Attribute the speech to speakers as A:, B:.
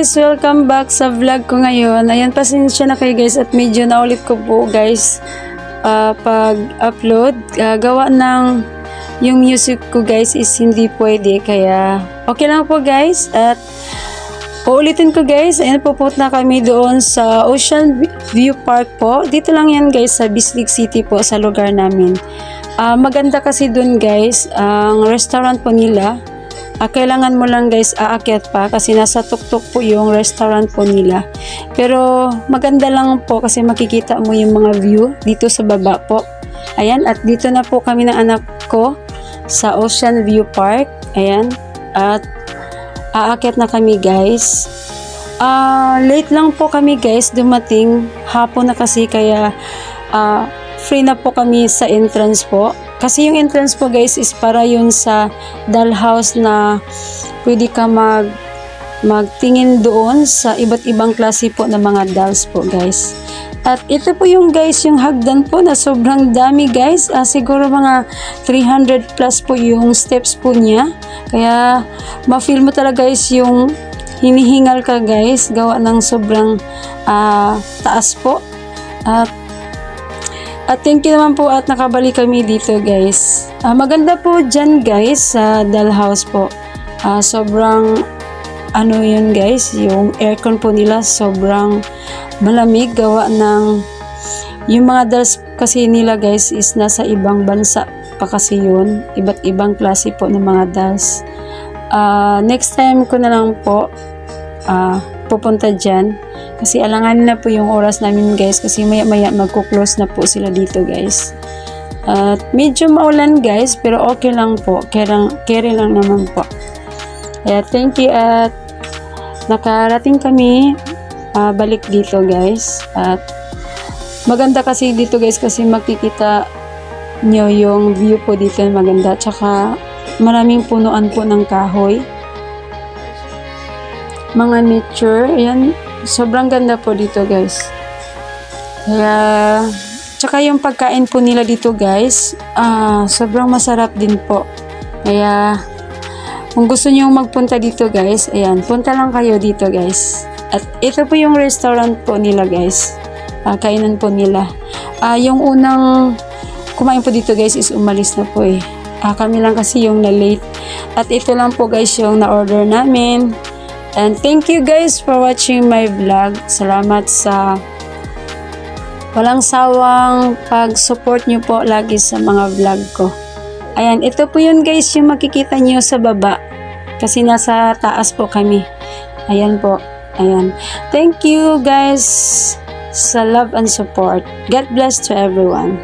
A: guys, welcome back sa vlog ko ngayon. Ayan, pasensya na kayo guys at medyo naulit ko po guys pag-upload. Gawa ng yung music ko guys is hindi pwede, kaya okay lang po guys. At uulitin ko guys, ayan, pupunta na kami doon sa Ocean View Park po. Dito lang yan guys sa Bislig City po, sa lugar namin. Maganda kasi doon guys, ang restaurant po nila. Kailangan mo lang guys aakyat pa kasi nasa tuktok po yung restaurant po nila. Pero maganda lang po kasi makikita mo yung mga view dito sa baba po. Ayan, at dito na po kami ng anak ko sa Ocean View Park. Ayan, at aakyat na kami guys. Late lang po kami guys dumating. Hapon na kasi, kaya free na po kami sa entrance po. Kasi yung entrance po guys is para yun sa dollhouse na pwede ka magtingin doon sa iba't ibang klase po ng mga dolls po guys. At ito po yung guys, yung hagdan po na sobrang dami guys. Siguro mga 300 plus po yung steps po niya. Kaya ma-feel mo talaga guys yung hinihingal ka guys. Gawa ng sobrang taas po. At thank you naman po at nakabalik kami dito guys. Maganda po dyan guys sa dollhouse po. Sobrang ano yun guys, yung aircon po nila sobrang malamig. Gawa ng yung mga dolls kasi nila guys is nasa ibang bansa pa kasi yun. Iba't ibang klase po ng mga dolls. Next time ko na lang po pupunta dyan. Kasi alangan na po yung oras namin guys, kasi maya maya magkuklose na po sila dito guys. At medyo maulan guys, pero okay lang po, carry lang naman po. Kaya thank you at nakarating kami balik dito guys. At maganda kasi dito guys kasi makikita nyo yung view po dito, maganda. Tsaka maraming punuan po ng kahoy, mga nature. Ayan, sobrang ganda po dito guys. Kaya tsaka yung pagkain po nila dito guys, sobrang masarap din po. Kaya kung gusto niyo magpunta dito guys, ayan, punta lang kayo dito guys. At ito po yung restaurant po nila guys, kainan po nila. Yung unang kumain po dito guys is umalis na po eh. Kami lang kasi yung na late. At ito lang po guys yung na order namin. And thank you guys for watching my vlog. Salamat sa walang sawang pag-support nyo po lagi sa mga vlog ko. Ayan, ito po yun guys yung makikita nyo sa baba. Kasi nasa taas po kami. Ayan po. Ayan. Thank you guys sa love and support. God bless to everyone.